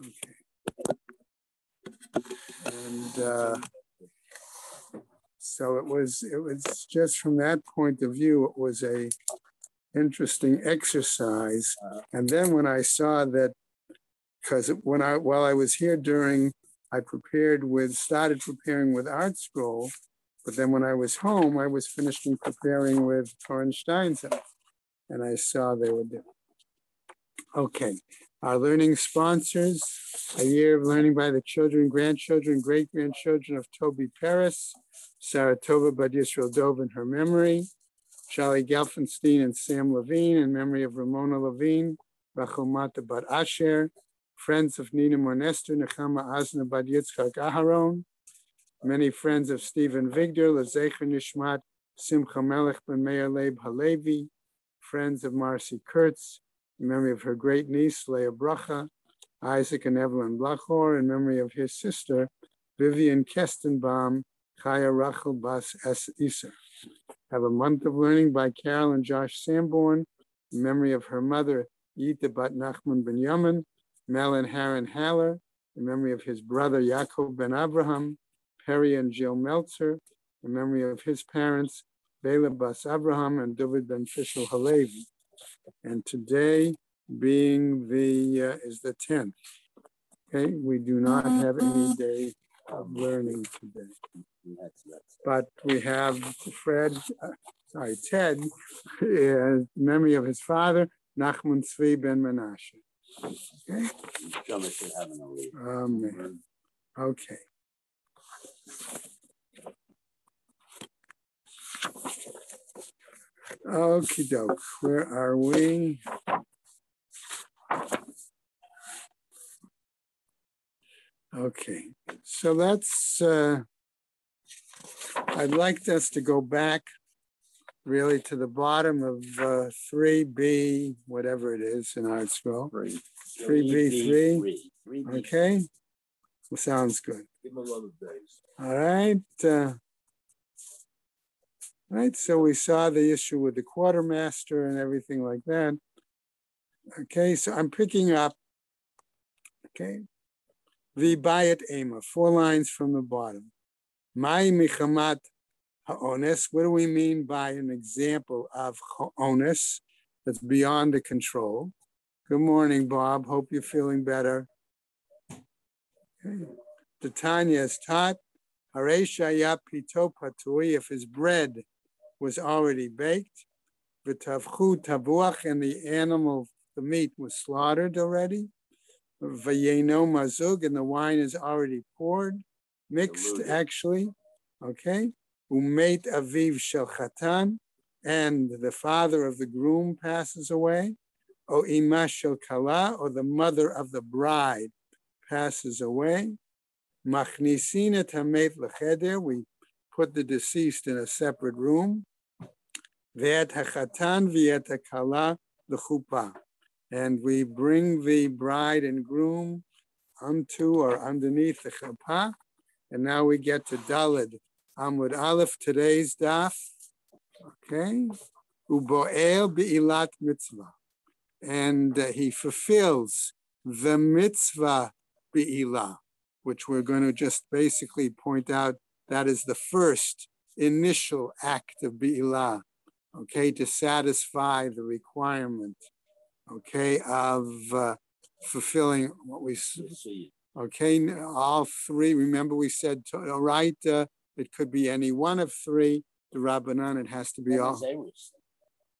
Okay. And so it was just from that point of view, it was a interesting exercise. And then when I saw that, because while I was here I started preparing with Art Scroll, but then when I was home, I was finishing preparing with Torren Steinzeit, and I saw they were different. Okay, our learning sponsors, a year of learning by the children, grandchildren, great-grandchildren of Toby Paris, Saratova Bad Yisrael Dov in her memory, Charlie Gelfenstein and Sam Levine in memory of Ramona Levine, Rachel Mata Bad Asher, friends of Nina Mornester, Nechama Azna Bad Yitzchak Aharon, many friends of Stephen Vigdor, Lezecher Nishmat, Simcha Melech Ben Meir Leib Halevi, friends of Marcy Kurtz, in memory of her great niece, Leah Bracha, Isaac and Evelyn Blachor, in memory of his sister, Vivian Kestenbaum, Chaya Rachel Bas Es Iser. Have a month of learning by Carol and Josh Sanborn, in memory of her mother, Yita Bat Nachman Ben Yamin, Mel and Haran Haller, in memory of his brother, Yaakov Ben Abraham, Perry and Jill Meltzer, in memory of his parents, Bela Bas Abraham and David Ben Fishel Halevi. And today being is the 10th. Okay, we do not have any day of learning today. But we have Ted, in memory of his father, Nachman Tzvi Ben Menashe. Okay? Amen. Okay. Okie doke. Where are we? Okay. So that's, I'd like us to go back really to the bottom of 3B, whatever it is in our scroll. 3B3. Okay. Well, sounds good. All right. Right, so we saw the issue with the quartermaster and everything like that. Okay, so I'm picking up, okay, the Bayat Ema, 4 lines from the bottom. Mai Michamat Ha'ones, what do we mean by an example of Ha'ones that's beyond the control? Good morning, Bob. Hope you're feeling better. Okay. The Tanya is taught, Haresha Ya Pito Patui, if his bread was already baked, v'tavchu tabuach, and the animal, the meat was slaughtered already, v'yeno mazug, and the wine is already poured, mixed actually, okay, umeit aviv shel chatan, and the father of the groom passes away, o ima shel kala, or the mother of the bride passes away, machnisin et hamet lecheder, we put the deceased in a separate room, Ve'et hachatan ve'et hakala l'chuppah, and we bring the bride and groom onto or underneath the chuppah. And now we get to Daled Amud Aleph, today's daf. Okay, uboel be'ilat mitzvah, and he fulfills the mitzvah be'ilah, which we're going to just basically point out that is the first initial act of be'ilah. Okay, to satisfy the requirement, okay, of fulfilling what we, okay, all 3. Remember we said, right, it could be any one of 3. The Rabbanan, it has to be all.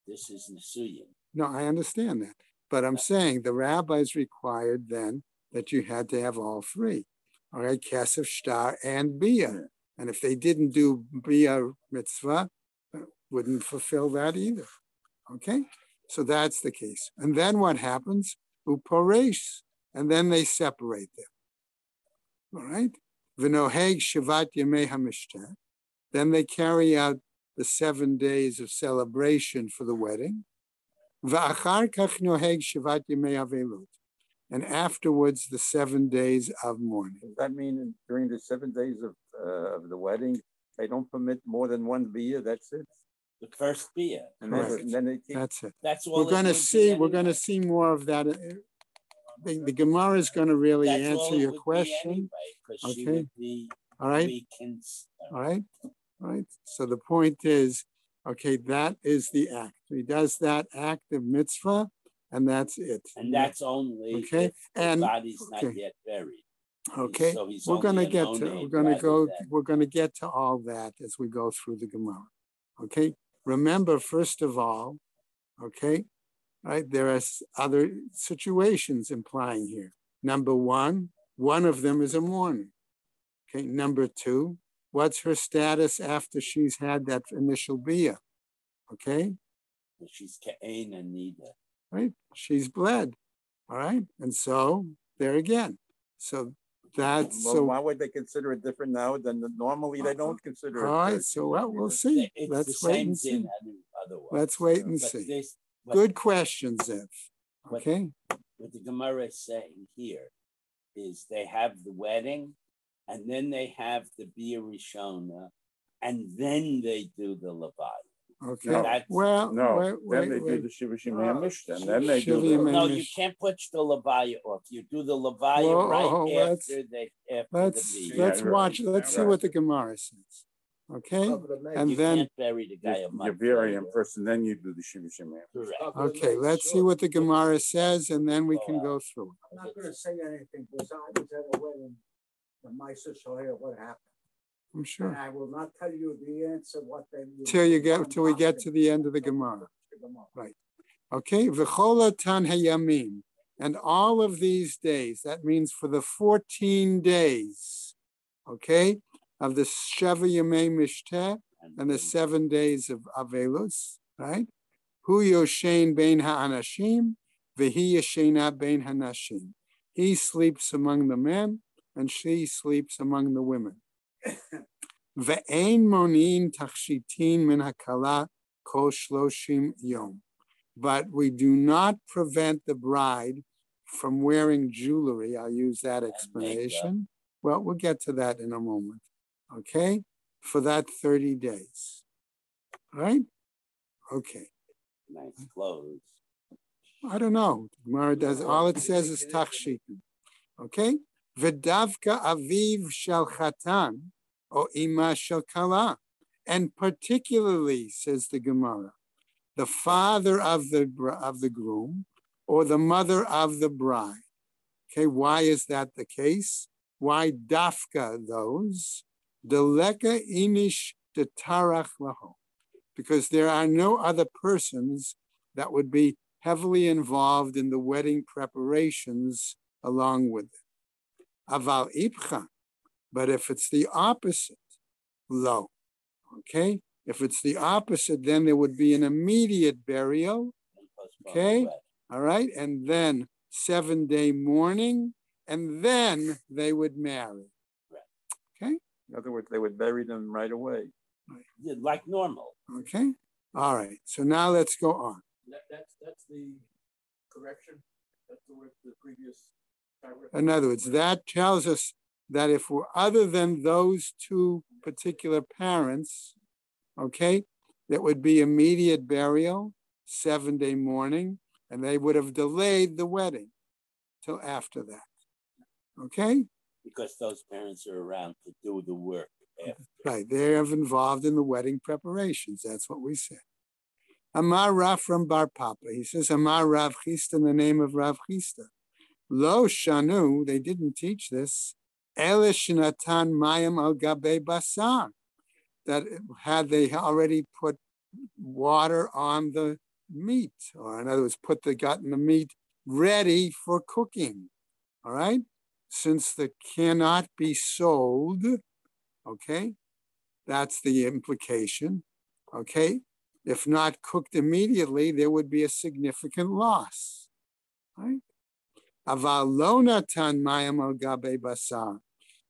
This is Nisuyin. No, I understand that. But I'm saying the rabbis required then that you had to have all 3. All right, Kesef, Shtar, and Bia. And if they didn't do Bia mitzvah, wouldn't fulfill that either. Okay, so that's the case. And then what happens? Uporesh, and then they separate them. All right, v'noheg shivat yemei hamishter. Then they carry out the 7 days of celebration for the wedding. V'achar kach noheg shivat yemei avelut, and afterwards the 7 days of mourning. Does that mean during the 7 days of the wedding they don't permit more than 1 beer? That's it. The first beer, and then they keep, that's it. That's all we're going to see. We're going to see more of that the Gemara is going to really That's all answer it your would be question. anyway, 'cause she Okay. would be All right. All right. All right. So the point is, okay, that is the act. He does that act of mitzvah, and that's it. And that's only okay. if the And body's okay. not yet buried. Okay. So he's We're going to only a get to. no-name We're going to rather go. than- We're going to get to all that as we go through the Gemara. Okay. Remember, first of all, okay, right? There are other situations implying here. Number one of them is a mourner. Okay. Number two, what's her status after she's had that initial bia? Okay. She's Ka'ain and Nida. Right? She's bled. All right. And so there again. So that's Well, so. why would they consider it different now than normally they don't consider it? All right. So we'll see. It's Let's the wait same and see. thing otherwise. Let's wait and But see. this- but Good question, Zev. Okay. What the Gemara is saying here is they have the wedding, and then they have the Bia Rishona, and then they do the Levaya. Okay. No. Well, No, then they do wait. the Shiva Shemamish, and then they do Shiva the. Shemamish. No, you can't push the Levaya off. You do the Levaya Whoa, right let's- after the Let's Bia. Yeah, let's right. watch. Let's see Right. what the Gemara says. Okay. And You then can't bury the guy a You month bury him later. first, and then you do the Shiva Shemamish. Correct. okay, let's see what the Gemara says, and then we can go through. I'm not gonna say anything because I was at a wedding when my sister heard what happened. I'm And sure. I will not tell you the answer what they. Till we get to the end of the Gemara. Okay, v'chola tan hayamim, and all of these days. That means for the 14 days, okay, of the Sheva Yemei Mishteh and the 7 days of Avelus, right? Hu yoshein bein ha'anashim, v'hi yeshena bein hanashim. He sleeps among the men, and she sleeps among the women. Ve'ein monin tachshitin min hakala kol shloshim yom. But we do not prevent the bride from wearing jewelry. I'll use that explanation. Well, we'll get to that in a moment. Okay? For that 30 days. All right? Okay. Nice clothes. I don't know. Gemara does, all it says is tachshitin. Okay? V'davka aviv shel chatan, or ima shel kala. And particularly, says the Gemara, the father of the groom or the mother of the bride. Okay, why is that the case? Why dafka those? Deleka inish de tarach laho. Because there are no other persons that would be heavily involved in the wedding preparations along with it. Aval ibcha. But if it's the opposite, lo. Okay? If it's the opposite, then there would be an immediate burial. Okay? All right? And then 7-day mourning, and then they would marry. Okay? In other words, they would bury them right away. Yeah, like normal. Okay? All right. So now let's go on. That's the correction. That's the previous. In other words, that tells us that if we're other than those two particular parents, okay, that would be immediate burial, 7-day mourning, and they would have delayed the wedding till after that. Okay? Because those parents are around to do the work after. Right, they're involved in the wedding preparations. That's what we said. Amar Rav from Bar Papa. He says, Amar Rav Chista, in the name of Rav Chista. Lo Shanu, they didn't teach this. Elish Natan Mayim al Gabe Basar. That had they already put water on the meat, or in other words, gotten the meat ready for cooking. All right? Since they cannot be sold, okay? That's the implication, okay? If not cooked immediately, there would be a significant loss, right? Aval lo natan mayim al gabe basar.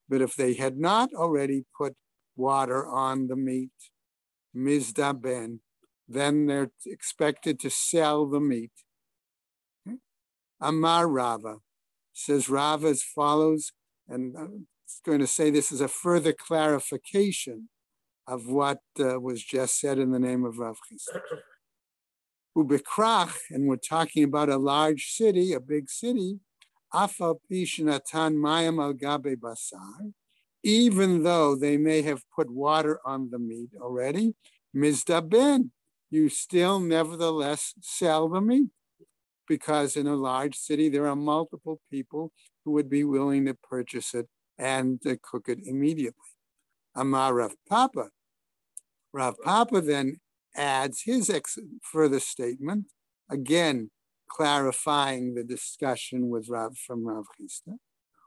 But if they had not already put water on the meat, mizdaben, then they're expected to sell the meat. Okay? Amar Rava, says Rava as follows, and I'm going to say this is a further clarification of what was just said in the name of Rav Chista. Ubekrach, and we're talking about a large city, a big city, Afal pishnatan mayam al gabe basar, even though they may have put water on the meat already, mizdaben, you still nevertheless sell the meat, because in a large city there are multiple people who would be willing to purchase it and cook it immediately. Amar Rav Papa. Rav Papa then adds his further statement, again clarifying the discussion with from Rav Chisda.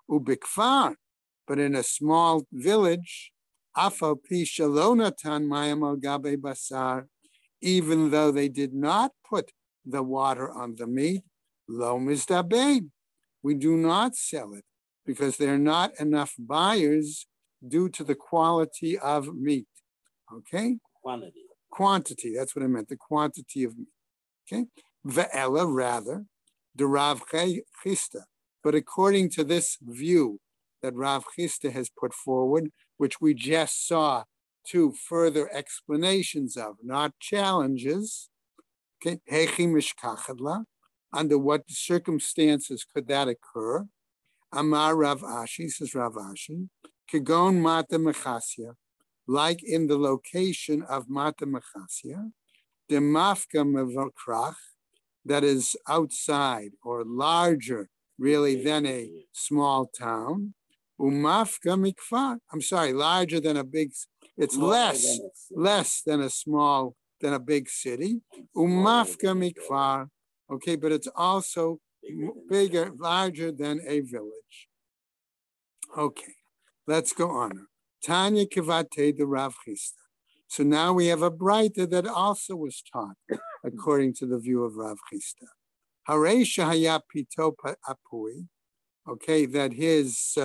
Ubikfar, but in a small village, afal pi shalonatan mayam al gabe basar, even though they did not put the water on the meat, lo mizdabein, we do not sell it because there are not enough buyers due to the quality of meat. Okay? Quantity, that's what I meant, the quantity of meat. Okay? Ve'ela, rather, the Rav Chisda. But according to this view that Rav Chisda has put forward, which we just saw two further explanations of, not challenges, okay? Hechi mishkachadla, under what circumstances could that occur? Amar Rav Ashi, says Rav Ashi, Kegon Mata Mechasya, like in the location of Mata Mechasya, the Mafka Mevakrach, that is outside or larger really than a small town. Umafka Mikfar, I'm sorry, larger than a big, it's less than a big city. Umafka Mikfar, okay, but it's also bigger, larger than a village. Okay, let's go on. Tanya Kivate the Rav Chisda. So now we have a Braita that also was taught according to the view of Rav Chisda. Haresha haya pito apui, okay, that his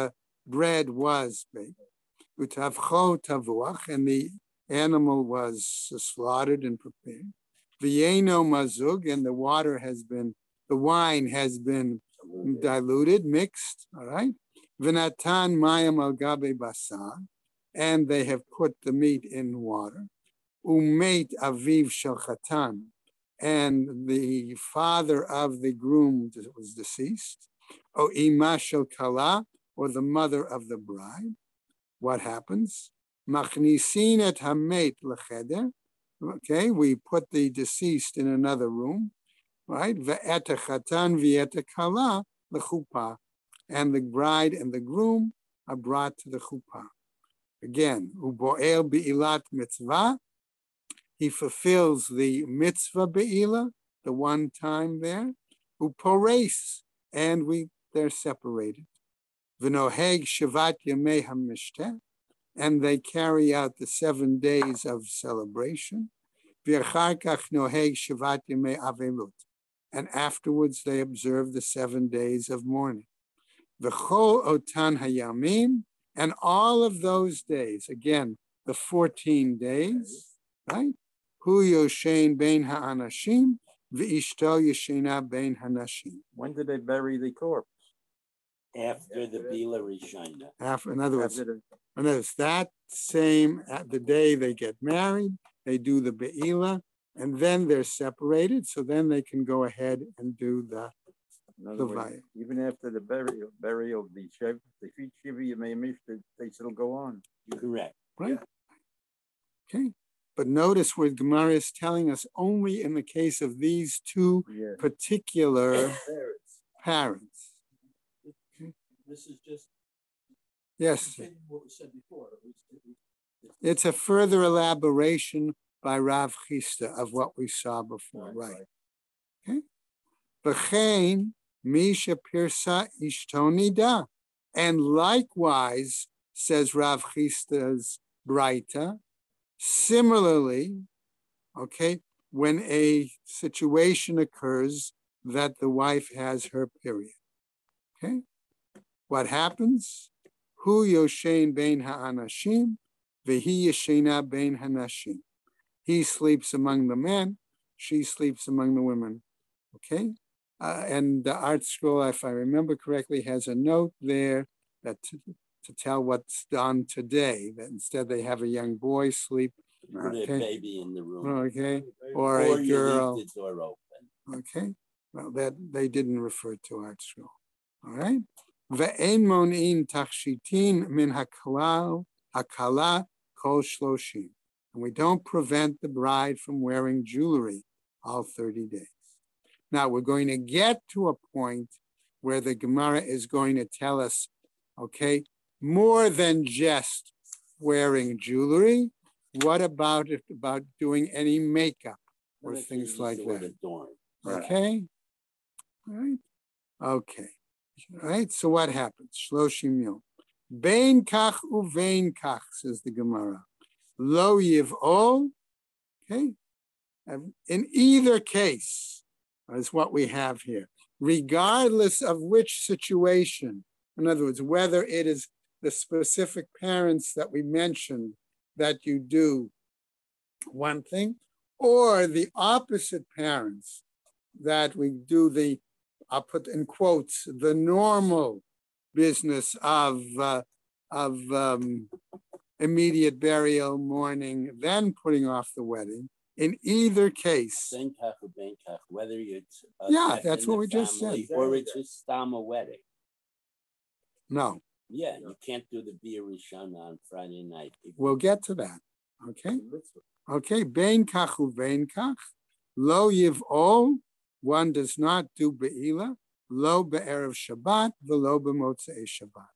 bread was baked. Utavcho tavuach, and the animal was slaughtered and prepared. V'yeno mazug, and the wine has been diluted, mixed, all right? V'natan mayam al gabe basar, and they have put the meat in water. Umeit aviv shel chatan, and the father of the groom was deceased. O ima shel kala, or the mother of the bride. What happens? Machnisin et hamet lecheder. Okay, we put the deceased in another room, right? Ve'et chatan ve'et kala lechuppah, and the bride and the groom are brought to the chuppah. Again, uboel be'ilat mitzvah, he fulfills the mitzvah be'ilah, the one time there. Upores, and they're separated. V'noheg shavat yemei hamishter, and they carry out the 7 days of celebration. V'achar kach noheg shavat yemei avelut, and afterwards they observe the 7 days of mourning. V'chol otan hayamim, and all of those days, again, the 14 days, right? Hu yoshein bein ha'anashim, v'ishto yeshena bein hanashim. When did they bury the corpse? After the Bila Rishona. In other words, that same, the day they get married, they do the Be'ila, and then they're separated, so then they can go ahead and do the Vayah. Even after the burial of the Shiva Yemei Mishta, they still go on. Correct. Right? Yeah. Okay. But notice what Gemara is telling us only in the case of these two particular parents. Okay. This is just what was said before. It's a further elaboration by Rav Chisda of what we saw before, right? Okay. V'chein misha pirsa ishtonida, and likewise, says Rav Chisda's Braita, similarly, okay, when a situation occurs that the wife has her period, okay, what happens? Hu yoshein bein ha'anashim, v'hi yeshena bein hanashim. He sleeps among the men, she sleeps among the women, okay? And the art scroll, if I remember correctly, has a note there that to tell what's done today, that instead they have a young boy sleep. Put a baby in the room. Okay, or a girl. You leave the door open. Okay, well, that they didn't refer to art scroll. All right. Ve'en monin tachshitin min hakala kol shloshim. And we don't prevent the bride from wearing jewelry all 30 days. Now we're going to get to a point where the Gemara is going to tell us, okay, more than just wearing jewelry. What about doing any makeup or things like that? Okay. All right. Okay. All right. So what happens? Shloshim yom. Bein kach uvein kach, says the Gemara. Lo yiv'ol. Okay. In either case, is what we have here. Regardless of which situation, in other words, whether it is the specific parents that we mentioned that you do one thing, or the opposite parents that we do the, I'll put in quotes, the normal business of immediate burial, mourning, then putting off the wedding. In either case, whether it's that's what we just said, or it's just a wedding. No. Yeah, you can't do the Bia Rishana on Friday night. We'll get to that. Okay. Okay. Bein kach uvein kach. Lo yiv'ol. One does not do be'ila. Lo be'erev Shabbat. V'lo b'motzei Shabbat.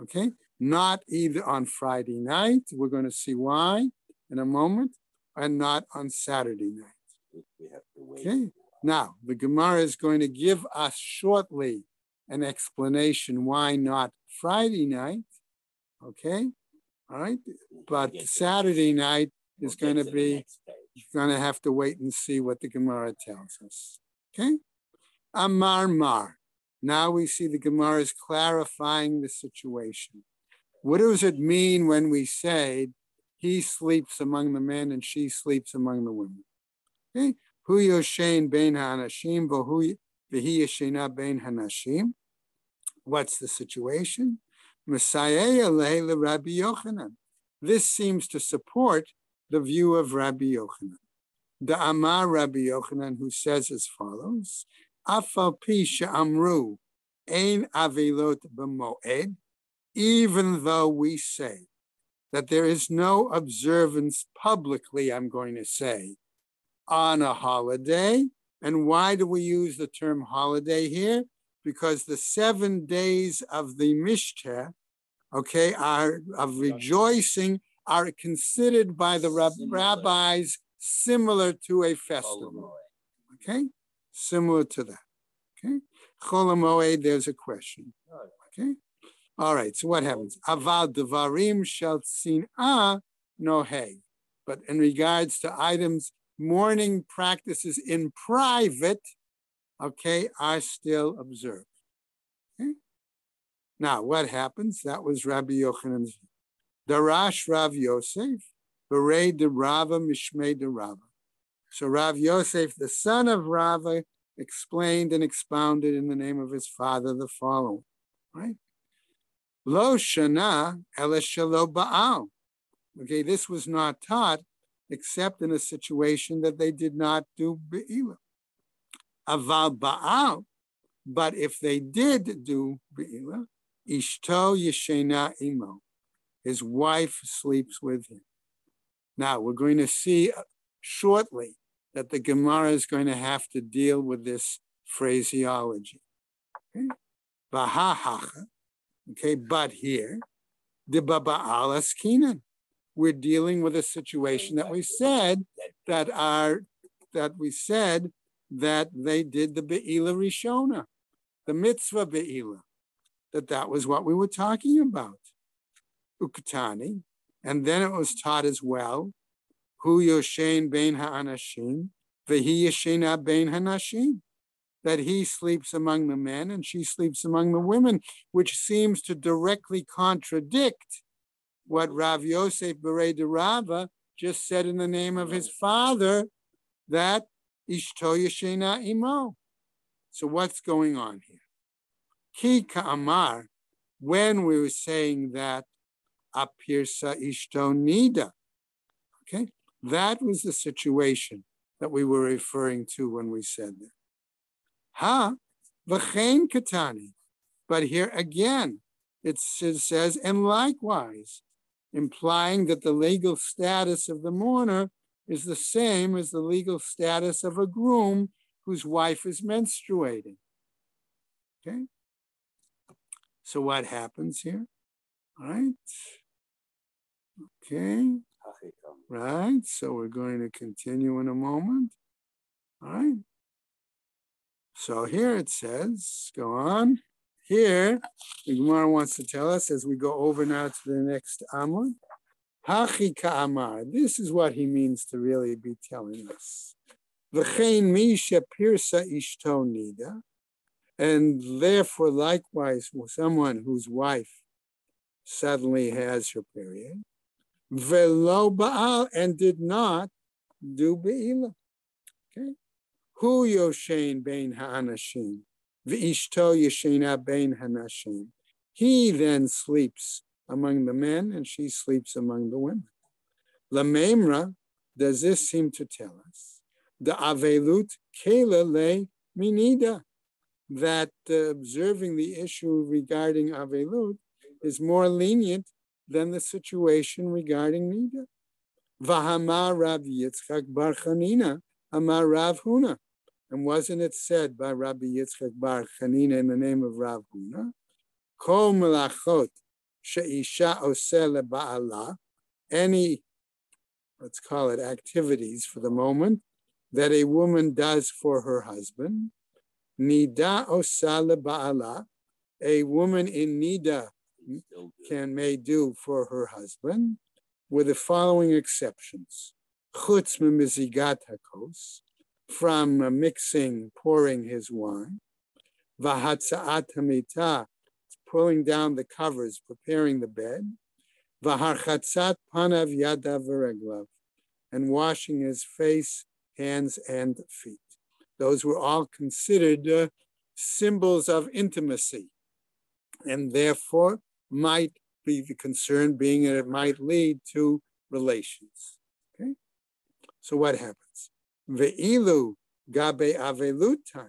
Okay. Not either on Friday night. We're going to see why in a moment. And not on Saturday night. We have to wait. Okay. Now, the Gemara is going to give us shortly an explanation why not Friday night. Okay. All right. But Saturday night is going to be, you're going to have to wait and see what the Gemara tells us. Okay. Amar Mar. Now we see the Gemara is clarifying the situation. What does it mean when we say he sleeps among the men and she sleeps among the women? Okay. Hu yoshein bein hanashim v'hi yeshena bein hanashim. What's the situation? Messiah le'le Rabbi Yochanan. This seems to support the view of Rabbi Yochanan. The Amar Rabbi Yochanan, who says as follows: Afal pi she'amru ein avilot b'moed. Even though we say that there is no observance publicly, I'm going to say, on a holiday. And why do we use the term holiday here? Because the 7 days of the Mishteh, okay, are of rejoicing, are considered by the rabbis similar to a festival. Okay, similar to that. Okay, Chol HaMoed, there's a question. Okay. All right, so what happens? Aval devarim shel tzina noheg. But in regards to items, mourning practices in private, okay, are still observed. Okay? Now, what happens? That was Rabbi Yochanan's. Darash Rav Yosef, Berei de Rava Mishmei de Rava. So Rav Yosef, the son of Rava, explained and expounded in the name of his father the following, right? Lo shana ele shelo ba'al. Okay, this was not taught except in a situation that they did not do be'ila. Aval ba'al, but if they did do be'ila, ishto yeshena imo, his wife sleeps with him. Now, we're going to see shortly that the Gemara is going to have to deal with this phraseology. Okay? Bahahacha. Okay, but here, the baba'al askinan, we're dealing with a situation that we said that they did the be'ila rishona, the mitzvah be'ila, that was what we were talking about. Ukatani, and then it was taught as well, hu yoshein bein ha'anashim, v'hi yeshena bein hanashim, that he sleeps among the men and she sleeps among the women, which seems to directly contradict what Rav Yosef Berei de Rava just said in the name of his father, that ishto yeshena imo. So what's going on here? Ki ka'amar, when we were saying that apirsa ishto nida, okay, that was the situation that we were referring to when we said that. Ha, v'chein katani. But here again, it says, and likewise, implying that the legal status of the mourner is the same as the legal status of a groom whose wife is menstruating. Okay? So what happens here? All right? Okay. Right. So we're going to continue in a moment. All right. So here it says, go on. Here, the Gemara wants to tell us as we go over now to the next Amud. Hachi ka'amar. This is what he means to really be telling us. V'chein misha pirsa ishto nida. And therefore, likewise, someone whose wife suddenly has her period, velo ba'al, and did not do be'ila. Okay? Hu yoshein bein ha'anashim, v'ishto yeshena bein hanashim. He then sleeps among the men, and she sleeps among the women. Lamemra, does this seem to tell us? The avelut kela le minida, that observing the issue regarding avelut is more lenient than the situation regarding nida. V'hamar Rav Yitzchak bar Chanina, amar Rav Huna. And wasn't it said by Rabbi Yitzchak bar Chanina in the name of Rav Huna? Kol melachot she'isha oseh leba'ala, any, let's call it activities for the moment, that a woman does for her husband, nida oseh leba'ala, a woman in nida may do for her husband, with the following exceptions. Chutz memizigat hakos, from mixing, pouring his wine. Vahatza'at hamita, pulling down the covers, preparing the bed. Vaharchatzat panav yadav v'reglav, and washing his face, hands, and feet. Those were all considered symbols of intimacy, and therefore might be the concern being that it might lead to relations. Okay, so what happens? Ve'ilu gabe avelutan,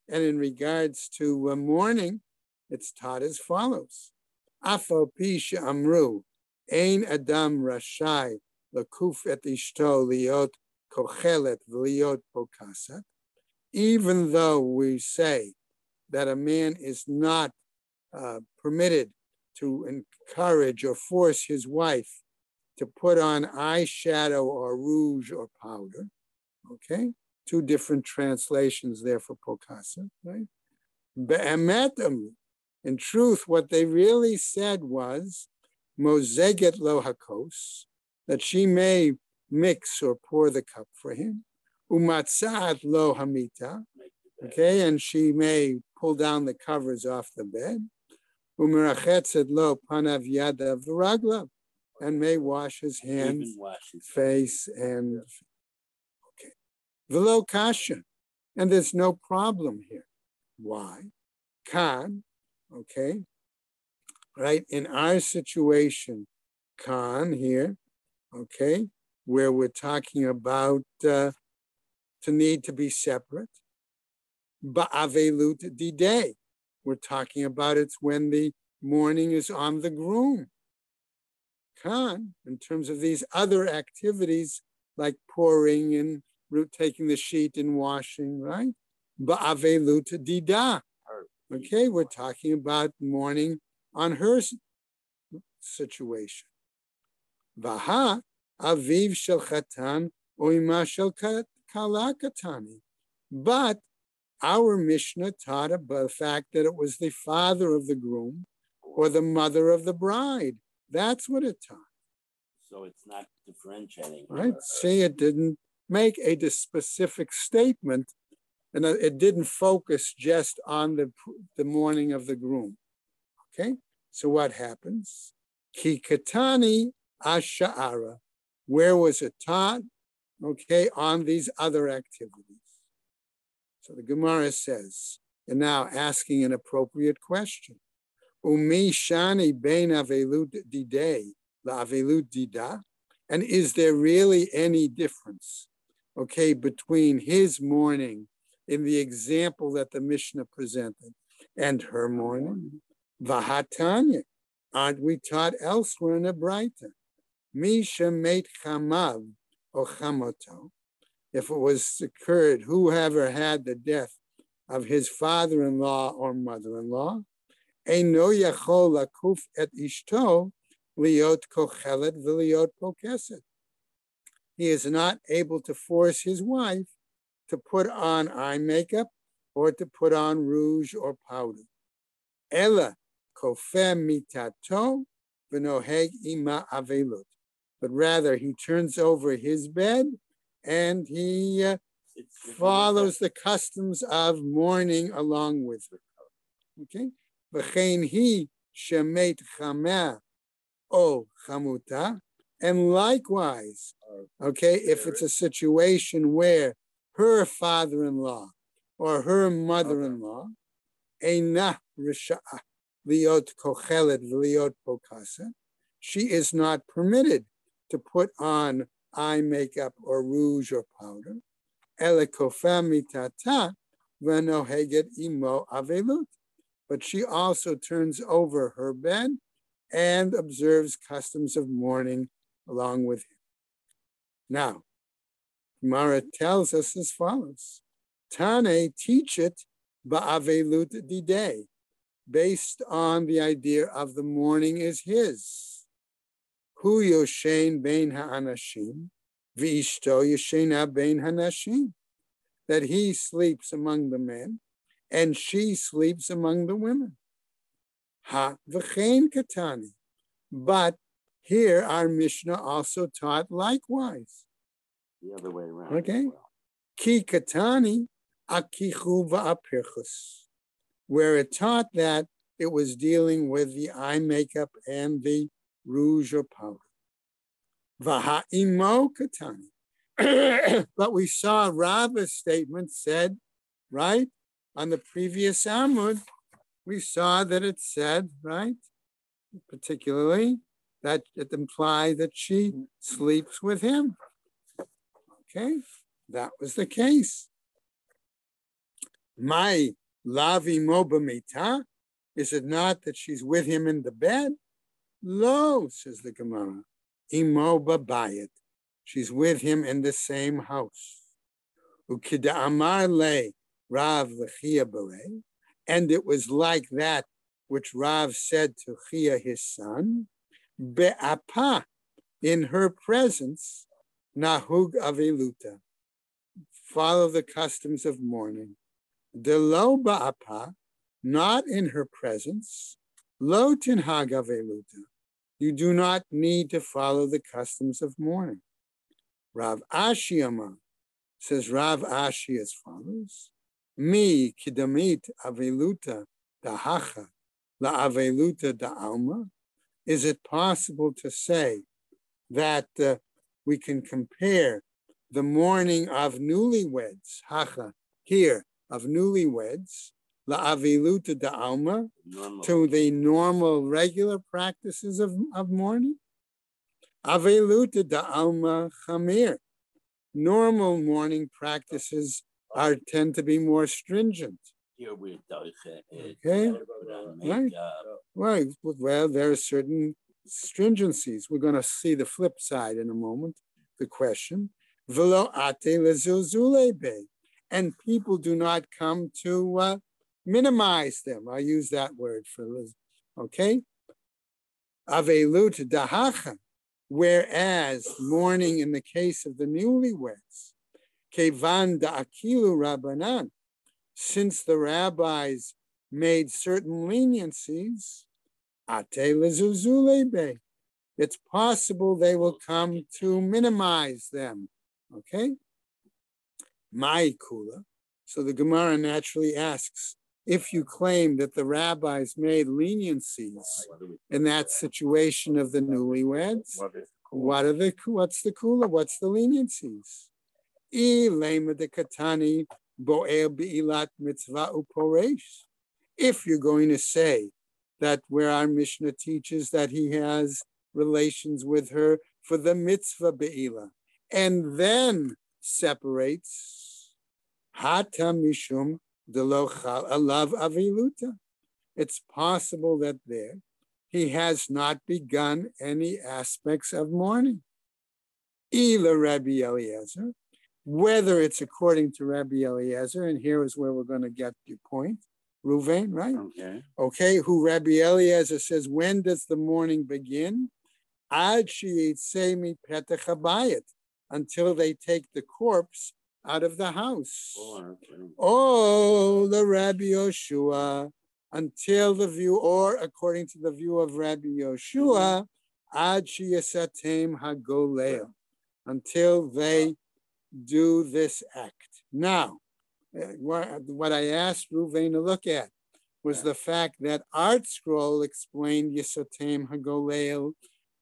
and in regards to mourning, it's taught as follows: Afal pi she'amru ein adam rashai lakuf et ishto liot kochelet v'liot pokasat. Even though we say that a man is not permitted to encourage or force his wife to put on eyeshadow or rouge or powder, okay? Two different translations there for pokasa, right? Be'emetam, in truth, what they really said was mozeget lo hakos, that she may mix or pour the cup for him, umatzat lo hamita, okay, and she may pull down the covers off the bed, umerachetzet lo panav yadav v'raglav, and may wash his hands, face, and okay. V'lo kasha, and there's no problem here. Why? Kan, okay, right? In our situation, kan here, okay, where we're talking about to need to be separate. Ba'avelut didei, we're talking about it's when the mourning is on the groom. Kan, in terms of these other activities like pouring and taking the sheet and washing, right? Ba'avelut dida. Okay, we're talking about mourning on her situation. Vaha aviv shel chatan o ima shel kala katani. But our Mishnah taught about the fact that it was the father of the groom or the mother of the bride. That's what it taught. So it's not differentiating. Right? See, it didn't make a specific statement, and it didn't focus just on the mourning of the groom. Okay? So what happens? Kikatani asha'ara. Where was it taught? Okay, on these other activities. So the Gemara says, and now asking an appropriate question. Umi shani bein avelut didei la avelut dida. And is there really any difference, okay, between his mourning in the example that the Mishnah presented and her mourning. Vahatanya, aren't we taught elsewhere in the Braita? Misha mate chamav or chamoto. If it was occurred, whoever had the death of his father-in-law or mother-in-law, eino yachol lakuf et ishto liot kochelet v'liot pokeset. He is not able to force his wife to put on eye makeup or to put on rouge or powder. Ela kofem mitato v'noheg ima avelut. But rather, he turns over his bed and he follows the customs of mourning along with her. Okay? V'chein hi shemet chameh o chamuta. And likewise, okay, if it's a situation where her father-in-law or her mother-in-law, eina risha'ah liot kochelet v'liot pokasa, she is not permitted to put on eye makeup or rouge or powder. Ele kofa mitata v'noheget imo avelut. But she also turns over her bed and observes customs of mourning along with him. Now, Gemara tells us as follows. Tane, teach it ba'avelut didei, based on the idea of the mourning is his. Hu yoshein bein ha'anashim, v'ishto yoshena bein hanashim. That he sleeps among the men, and she sleeps among the women. Ha v'chein katani. But here our Mishnah also taught likewise. The other way around. Okay. Well. Ki katani akichu va'apirchus, where it taught that it was dealing with the eye makeup and the rouge or powder. Vaha'imo katani. But we saw Rava's statement said, right, on the previous Amud, we saw that it said, right, particularly, that it implied that she sleeps with him. Okay, that was the case. My lavi moba mita, is it not that she's with him in the bed? Lo, says the Gemara, imoba bayit. She's with him in the same house. Ukida amar le Rav l'chia b'rei, and it was like that which Rav said to Chia, his son, be'apa, in her presence, nahug aveluta, follow the customs of mourning. De lo ba'apa, not in her presence, lo tinhag aveluta, you do not need to follow the customs of mourning. Rav Ashi Amar, says Rav Ashi as follows, mi kidamit aveluta dahacha la aveluta da alma. Is it possible to say that we can compare the mourning of newlyweds, hacha, here, of newlyweds, la aveluta da alma, to the normal, regular practices of mourning? Aveluta da alma chamir. Normal mourning practices tend to be more stringent. Here we're Okay. Right. Well, there are certain stringencies. We're going to see the flip side in a moment. The question, velo ate lezuzule be, and people do not come to minimize them. I use that word for okay. Avelut dahacha, whereas mourning in the case of the newlyweds, kevan da'akilu rabbanan, since the rabbis made certain leniencies, ate lezuzule be, it's possible they will come to minimize them. Okay? My kula. So the Gemara naturally asks, if you claim that the rabbis made leniencies in that situation of the newlyweds, what's the kula? What's the leniencies? If you're going to say that where our Mishnah teaches that he has relations with her for the mitzvah be'ila, and then separates, hata mishum delo chal alav aviluta. it's possible that there he has not begun any aspects of mourning. Either Rabbi Eliezer, whether it's according to Rabbi Eliezer, and here is where we're going to get your point, Ruvain, right? Okay, who Rabbi Eliezer says, when does the mourning begin? Ad sheyitzei mipetach habayit, until they take the corpse out of the house. Oh, the Rabbi Yoshua, until the view, or according to the view of Rabbi Yoshua, ad sheyasatem hagolel, until they do this act. Now, what I asked Ruvain to look at was the fact that Art Scroll explained Yisatem Hagolel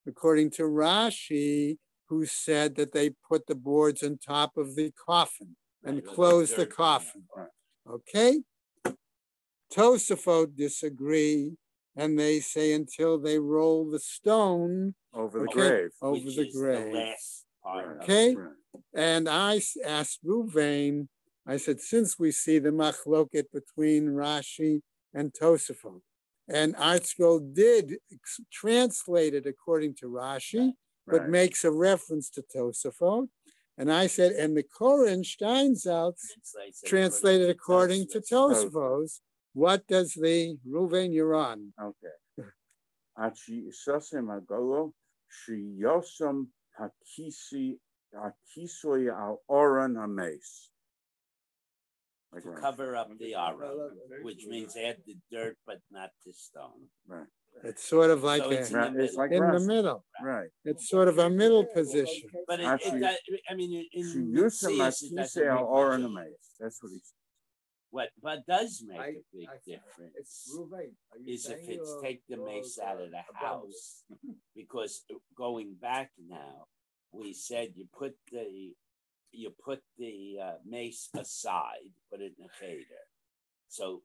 according to Rashi, who said that they put the boards on top of the coffin and close the coffin. Okay? Tosafot disagree, and they say until they roll the stone over the grave. Over the grave. The last part. Okay? And I asked Ruvain, I said, since we see the machloket between Rashi and Tosafot, and Art Scroll did translate it according to Rashi, but makes a reference to Tosafot. And I said, and the Koren Steinsaltz translated according to Tosafot. What does the Ruvain, you're on? Okay. Achi isasem agolo shiyosam hakisoy al oran hames. To cover up the aron, which means add the dirt but not the stone. Right. It's sort of like, So it's in the middle. Right. It's sort of a middle position. But Actually, I mean, in That's what he said. What does make a big difference is if it's take the mace out of the house, because going back now, we said you put the mace aside, put it in a cheder. So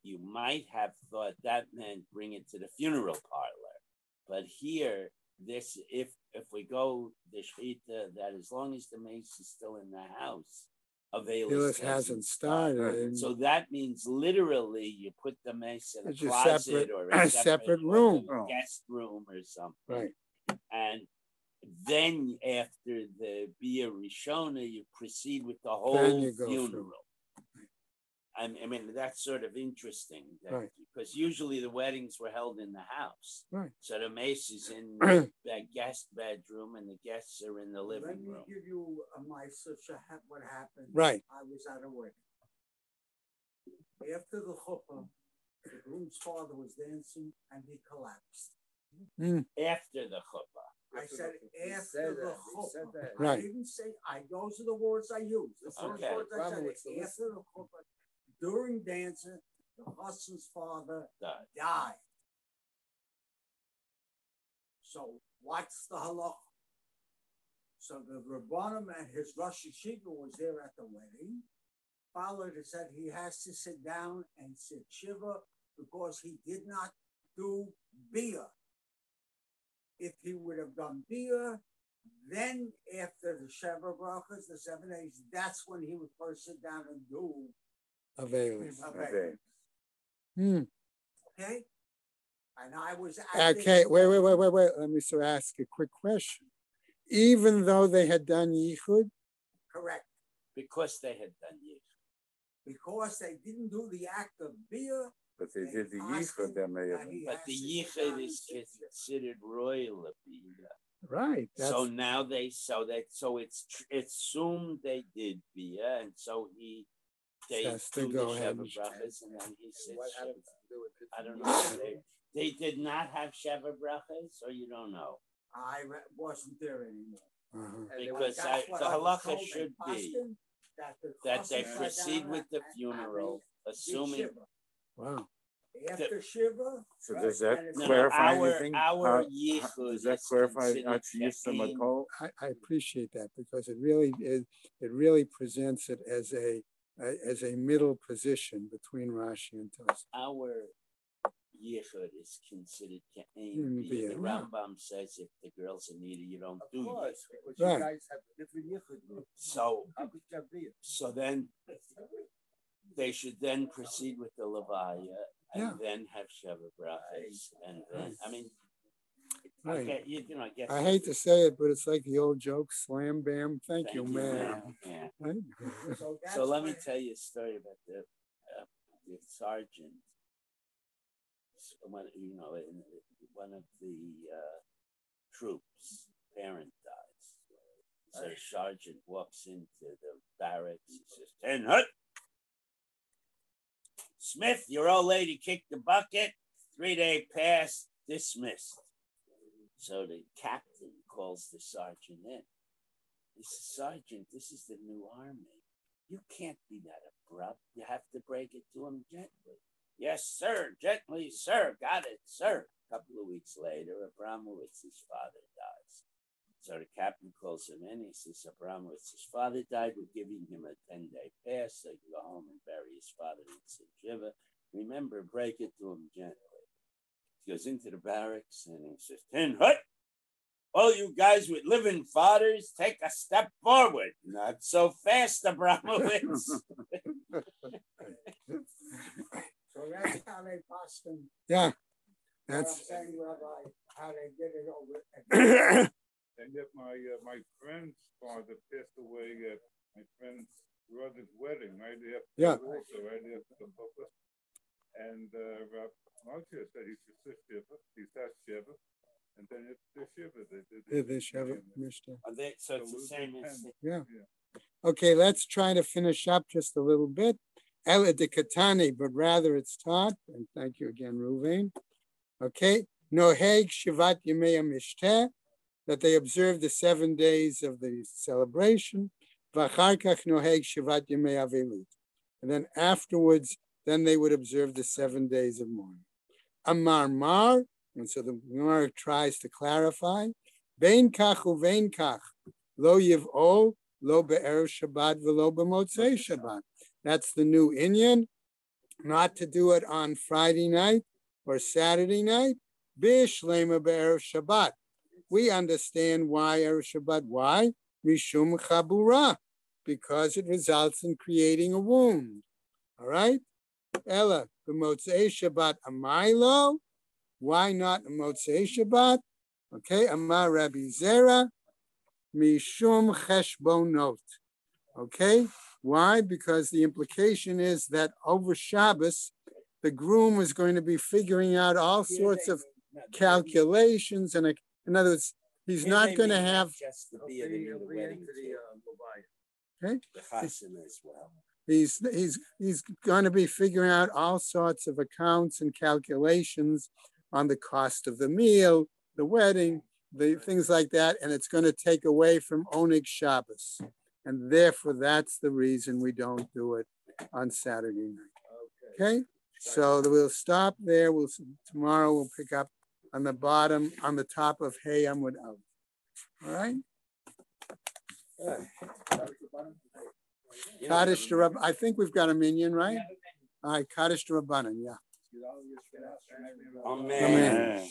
you might have thought that meant bring it to the funeral parlor, but here, this if we go the shvita that as long as the mace is still in the house, Avelis hasn't started. So that means literally you put the mace in a closet or a separate room, guest room or something. Right. And then after the Bia Rishona, you proceed with the whole funeral. I mean, that's sort of interesting, because usually the weddings were held in the house. Right. So the mace is in the guest bedroom and the guests are in the living room. Let me give you what happened. Right. I was at a wedding. After the chuppah, the groom's father was dancing and he collapsed. After the chuppah. I said after the chuppah. Right. I didn't say, those are the words I used. The first words I said after the chuppah. During dancing, the husband's father died. So what's the halakha? So the Rabbanim and his Rosh Yeshiva was there at the wedding. Followed and said he has to sit down and sit shiva because he did not do bia. If he would have done bia, then after the Sheva brachas, the 7 days, that's when he would first sit down and do Avelis. Okay? And I was okay, wait. Let me ask a quick question. Even though they had done yichud? Correct. Because they had done yichud. Because they didn't do the act of bia. But they did the yichud, they may have. But the yichud is considered royal bia. Right. So now it's assumed they did bia, and so they do the Sheva brachas, and then he said, I don't know. They did not have Sheva brachas, or you don't know? I wasn't there anymore. Because the halacha should be that they proceed with the funeral, assuming. Wow. After Shiva. So does that clarify anything? Our yichud does that clarify I appreciate that, because it really presents it as a middle position between Rashi and Tosafot. Our yichud is considered ke'ein. The Rambam says if the girl's in need, you don't do yichud. Right. You guys have different yichud. So then they should then proceed with the levaya, and then have Sheva brachas, and then I mean, Right. okay, I guess I hate to say it, but it's like the old joke, slam bam, thank you, man. Yeah. Right? So let me tell you a story about the sergeant. One of the troops' parent dies. So the sergeant walks into the barracks. He says, 10 hut. Smith, your old lady kicked the bucket. 3-day pass, dismissed. So the captain calls the sergeant in. He says, Sergeant, this is the new army. You can't be that abrupt. You have to break it to him gently. Yes, sir. Gently, sir. Got it, sir. A couple of weeks later, Abramowitz's father dies. So the captain calls him in. He says, Abramowitz's father died. We're giving him a 10-day pass so he can go home and bury his father in St. Shiva. Remember, break it to him gently. He goes into the barracks and he says, 10 hut. All you guys with living fathers, take a step forward. Not so fast, Abramowitz. So that's how they passed them. Yeah, I'm that's saying, Rabbi, how they did it over. And if my friend's father passed away at my friend's brother's wedding, right after Yeah. also, right after the papa. And Moshe said he should Shiva, he said Shiva, and then it's the Shiva. the Sheva Mishnah. So it's the same as Yeah. Okay, let's try to finish up just a little bit. Ela de Katani, but rather it's taught, and thank you again, Ruvain. Okay, Noheg Shivat Yemei Mishteh, that they observe the 7 days of the celebration. V'achar kach Noheg Shivat Yemei Avelut, and then afterwards, then they would observe the 7 days of mourning. Amar Mar, and so the Gemara tries to clarify. Vein kach uvein kach, lo yiv'ol, lo be'erev Shabbat, v'lo b'motzei Shabbat. That's the new Inyan, not to do it on Friday night or Saturday night. Bishlema be'erev Shabbat. We understand why erev Shabbat. Why? Mishum chabura, because it results in creating a wound. All right. Ella b'motzei Shabbat amaylo. Why not motzei Shabbat? Okay. Amar Rabbi Zera mishum cheshbonot. Okay. Why? Because the implication is that over Shabbos, the groom is going to be figuring out all sorts of calculations, and in other words, he's not going to have. Just the beard and the wedding. Okay. The chasana as well. He's going to be figuring out all sorts of accounts and calculations on the cost of the meal, the wedding, the things like that, and it's going to take away from Oneg Shabbos. And therefore, that's the reason we don't do it on Saturday night. Okay? So we'll stop there. Tomorrow we'll pick up on the bottom, on the top of Hey Amud Aleph. All right? Kaddish to Rabbanan. I think we've got a minion, right? All right, Kaddish to Rabbanan, yeah. Amen. Amen.